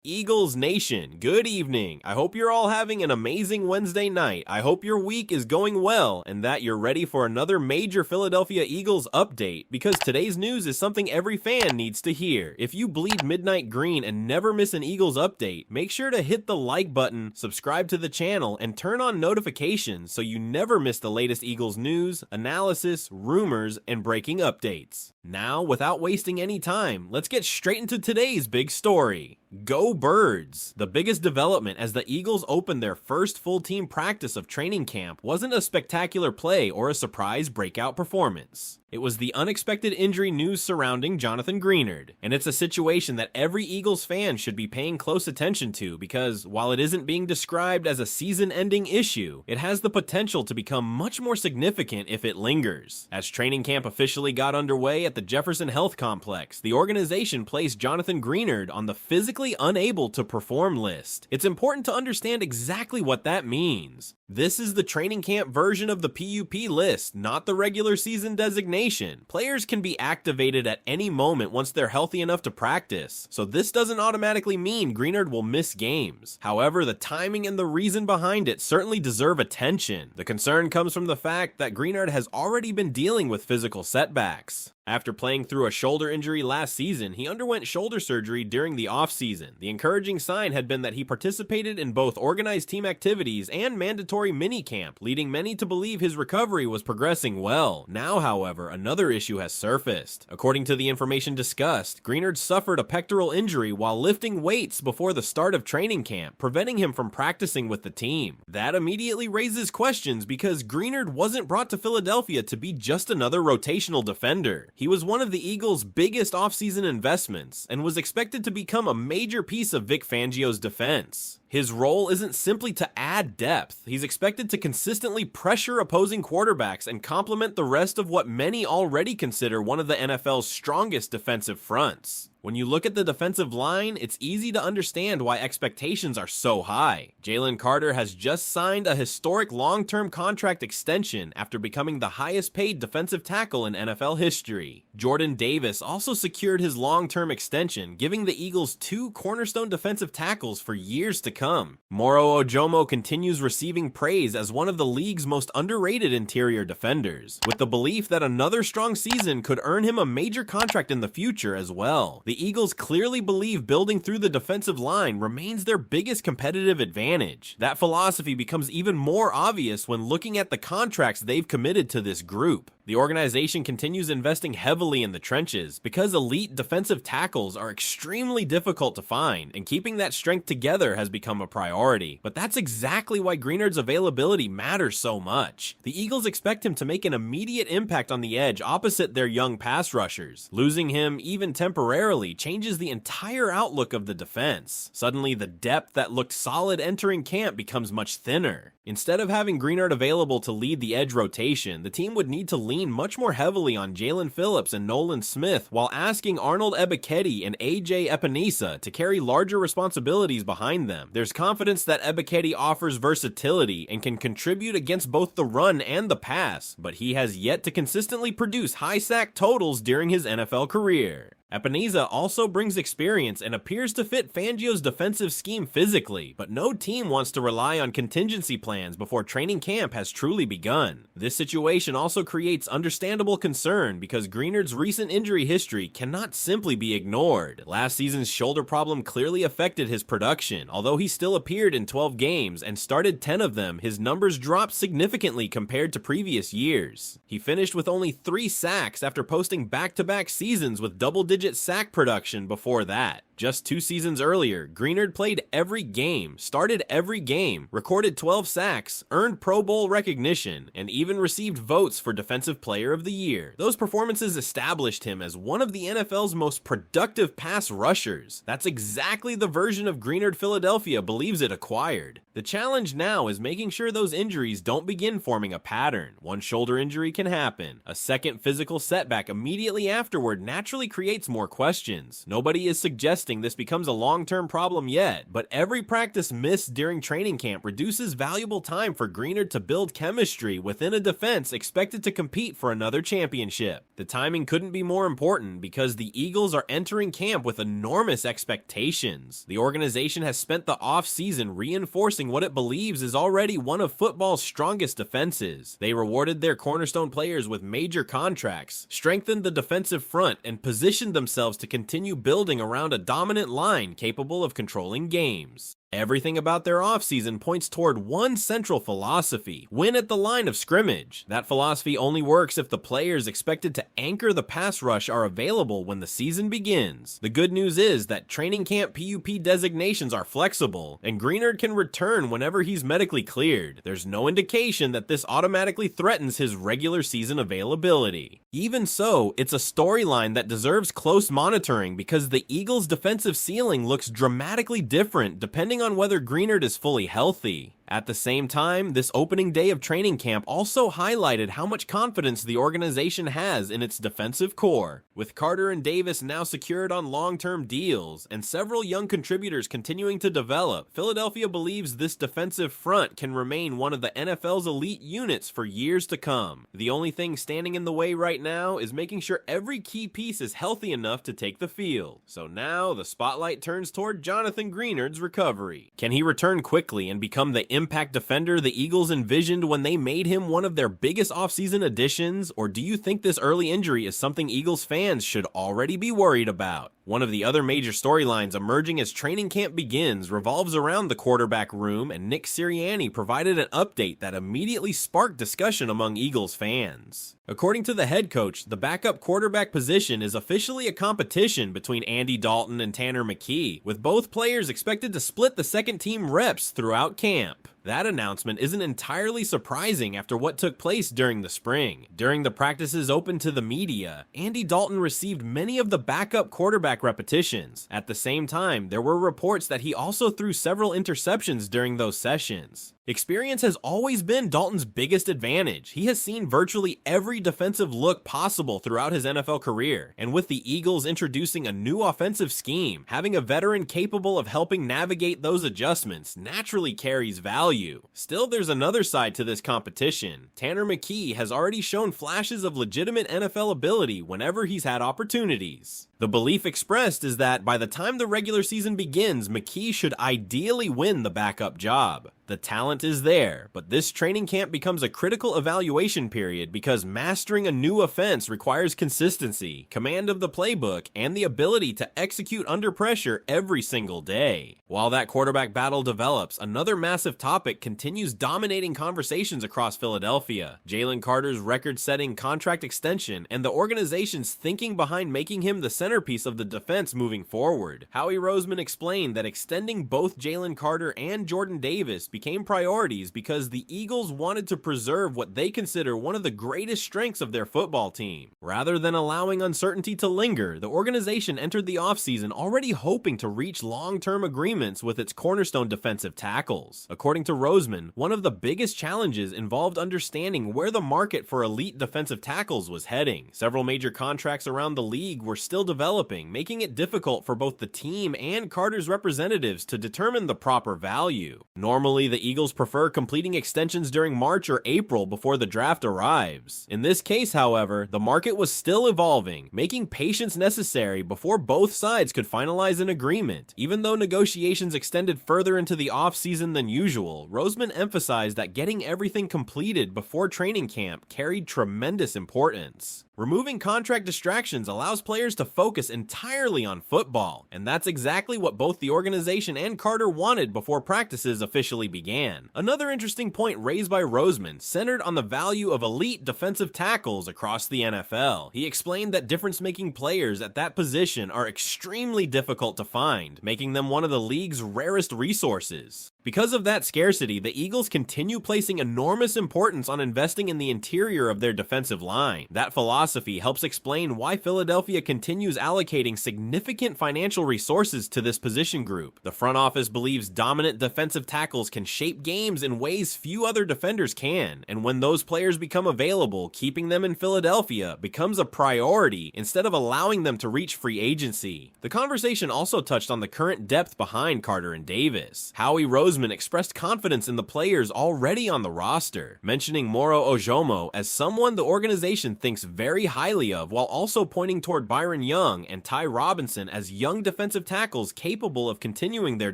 Eagles Nation, good evening. I hope you're all having an amazing Wednesday night. I hope your week is going well and that you're ready for another major Philadelphia Eagles update, because today's news is something every fan needs to hear. If you bleed midnight green and never miss an Eagles update, make sure to hit the like button, subscribe to the channel, and turn on notifications so you never miss the latest Eagles news, analysis, rumors, and breaking updates. Now, without wasting any time, let's get straight into today's big story. Go Birds! The biggest development as the Eagles opened their first full team practice of training camp wasn't a spectacular play or a surprise breakout performance. It was the unexpected injury news surrounding Jonathan Greenard, and it's a situation that every Eagles fan should be paying close attention to because, while it isn't being described as a season-ending issue, it has the potential to become much more significant if it lingers. As training camp officially got underway at the Jefferson Health Complex, the organization placed Jonathan Greenard on the physically unable to perform list. It's important to understand exactly what that means. This is the training camp version of the PUP list, not the regular season designation. Players can be activated at any moment once they're healthy enough to practice, so this doesn't automatically mean Greenard will miss games. However, the timing and the reason behind it certainly deserve attention. The concern comes from the fact that Greenard has already been dealing with physical setbacks. After playing through a shoulder injury last season, he underwent shoulder surgery during the offseason. The encouraging sign had been that he participated in both organized team activities and mandatory minicamp, leading many to believe his recovery was progressing well. Now, however, another issue has surfaced. According to the information discussed, Greenard suffered a pectoral injury while lifting weights before the start of training camp, preventing him from practicing with the team. That immediately raises questions because Greenard wasn't brought to Philadelphia to be just another rotational defender. He was one of the Eagles' biggest offseason investments and was expected to become a major piece of Vic Fangio's defense. His role isn't simply to add depth. He's expected to consistently pressure opposing quarterbacks and complement the rest of what many already consider one of the NFL's strongest defensive fronts. When you look at the defensive line, it's easy to understand why expectations are so high. Jalen Carter has just signed a historic long-term contract extension after becoming the highest-paid defensive tackle in NFL history. Jordan Davis also secured his long-term extension, giving the Eagles two cornerstone defensive tackles for years to come. Moro Ojomo continues receiving praise as one of the league's most underrated interior defenders, with the belief that another strong season could earn him a major contract in the future as well. The Eagles clearly believe building through the defensive line remains their biggest competitive advantage. That philosophy becomes even more obvious when looking at the contracts they've committed to this group. The organization continues investing heavily in the trenches because elite defensive tackles are extremely difficult to find, and keeping that strength together has become a priority. But that's exactly why Greenard's availability matters so much. The Eagles expect him to make an immediate impact on the edge opposite their young pass rushers. Losing him, even temporarily, changes the entire outlook of the defense. Suddenly, the depth that looked solid entering camp becomes much thinner. Instead of having Greenard available to lead the edge rotation, the team would need to lean much more heavily on Jalen Phillips and Nolan Smith while asking Arnold Ebiketie and AJ Epinesa to carry larger responsibilities behind them. There's confidence that Ebiketie offers versatility and can contribute against both the run and the pass, but he has yet to consistently produce high sack totals during his NFL career. Epinesa also brings experience and appears to fit Fangio's defensive scheme physically, but no team wants to rely on contingency plans before training camp has truly begun. This situation also creates understandable concern because Greenard's recent injury history cannot simply be ignored. Last season's shoulder problem clearly affected his production. Although he still appeared in 12 games and started 10 of them, his numbers dropped significantly compared to previous years. He finished with only 3 sacks after posting back-to-back seasons with double-digit sack production before that. Just 2 seasons earlier, Greenard played every game, started every game, recorded 12 sacks, earned Pro Bowl recognition, and even received votes for Defensive Player of the Year. Those performances established him as one of the NFL's most productive pass rushers. That's exactly the version of Greenard Philadelphia believes it acquired. The challenge now is making sure those injuries don't begin forming a pattern. One shoulder injury can happen. A second physical setback immediately afterward naturally creates more questions. Nobody is suggesting this becomes a long-term problem yet, but every practice missed during training camp reduces valuable time for Greenard to build chemistry within a defense expected to compete for another championship. The timing couldn't be more important because the Eagles are entering camp with enormous expectations. The organization has spent the offseason reinforcing what it believes is already one of football's strongest defenses. They rewarded their cornerstone players with major contracts, strengthened the defensive front, and positioned themselves to continue building around a dominant line capable of controlling games. Everything about their offseason points toward one central philosophy: win at the line of scrimmage. That philosophy only works if the players expected to anchor the pass rush are available when the season begins. The good news is that training camp PUP designations are flexible, and Greenard can return whenever he's medically cleared. There's no indication that this automatically threatens his regular season availability. Even so, it's a storyline that deserves close monitoring because the Eagles' defensive ceiling looks dramatically different depending on whether Greenard is fully healthy. At the same time, this opening day of training camp also highlighted how much confidence the organization has in its defensive core. With Carter and Davis now secured on long-term deals, and several young contributors continuing to develop, Philadelphia believes this defensive front can remain one of the NFL's elite units for years to come. The only thing standing in the way right now is making sure every key piece is healthy enough to take the field. So now, the spotlight turns toward Jonathan Greenard's recovery. Can he return quickly and become the impact defender the Eagles envisioned when they made him one of their biggest offseason additions, or do you think this early injury is something Eagles fans should already be worried about? One of the other major storylines emerging as training camp begins revolves around the quarterback room, and Nick Sirianni provided an update that immediately sparked discussion among Eagles fans. According to the head coach, the backup quarterback position is officially a competition between Andy Dalton and Tanner McKee, with both players expected to split the second-team reps throughout camp. That announcement isn't entirely surprising after what took place during the spring. During the practices open to the media, Andy Dalton received many of the backup quarterback repetitions. At the same time, there were reports that he also threw several interceptions during those sessions. Experience has always been Dalton's biggest advantage. He has seen virtually every defensive look possible throughout his NFL career, and with the Eagles introducing a new offensive scheme, having a veteran capable of helping navigate those adjustments naturally carries value. Still, there's another side to this competition. Tanner McKee has already shown flashes of legitimate NFL ability whenever he's had opportunities. The belief expressed is that by the time the regular season begins, McKee should ideally win the backup job. The talent is there, but this training camp becomes a critical evaluation period because mastering a new offense requires consistency, command of the playbook, and the ability to execute under pressure every single day. While that quarterback battle develops, another massive topic continues dominating conversations across Philadelphia: Jalen Carter's record-setting contract extension and the organization's thinking behind making him the centerpiece of the defense moving forward. Howie Roseman explained that extending both Jalen Carter and Jordan Davis became priorities because the Eagles wanted to preserve what they consider one of the greatest strengths of their football team. Rather than allowing uncertainty to linger, the organization entered the offseason already hoping to reach long-term agreements with its cornerstone defensive tackles. According to Roseman, one of the biggest challenges involved understanding where the market for elite defensive tackles was heading. Several major contracts around the league were still developing, making it difficult for both the team and Carter's representatives to determine the proper value. Normally, the Eagles prefer completing extensions during March or April before the draft arrives. In this case, however, the market was still evolving, making patience necessary before both sides could finalize an agreement. Even though negotiations extended further into the offseason than usual, Roseman emphasized that getting everything completed before training camp carried tremendous importance. Removing contract distractions allows players to focus entirely on football, and that's exactly what both the organization and Carter wanted before practices officially began. Another interesting point raised by Roseman centered on the value of elite defensive tackles across the NFL. He explained that difference-making players at that position are extremely difficult to find, making them one of the league's rarest resources. Because of that scarcity, the Eagles continue placing enormous importance on investing in the interior of their defensive line. That philosophy helps explain why Philadelphia continues allocating significant financial resources to this position group. The front office believes dominant defensive tackles can shape games in ways few other defenders can, and when those players become available, keeping them in Philadelphia becomes a priority instead of allowing them to reach free agency. The conversation also touched on the current depth behind Carter and Davis. Howie Roseman spokesman expressed confidence in the players already on the roster, mentioning Moro Ojomo as someone the organization thinks very highly of, while also pointing toward Byron Young and Ty Robinson as young defensive tackles capable of continuing their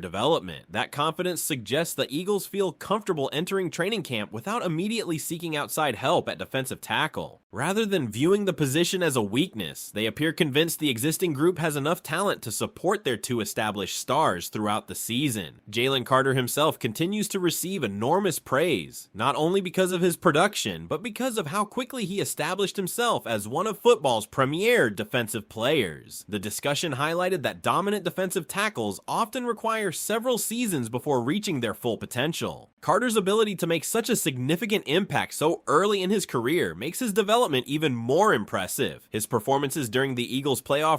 development. That confidence suggests the Eagles feel comfortable entering training camp without immediately seeking outside help at defensive tackle. Rather than viewing the position as a weakness, they appear convinced the existing group has enough talent to support their two established stars throughout the season. Jalen Carter himself continues to receive enormous praise, not only because of his production, but because of how quickly he established himself as one of football's premier defensive players. The discussion highlighted that dominant defensive tackles often require several seasons before reaching their full potential. Carter's ability to make such a significant impact so early in his career makes his development even more impressive. His performances during the Eagles' playoff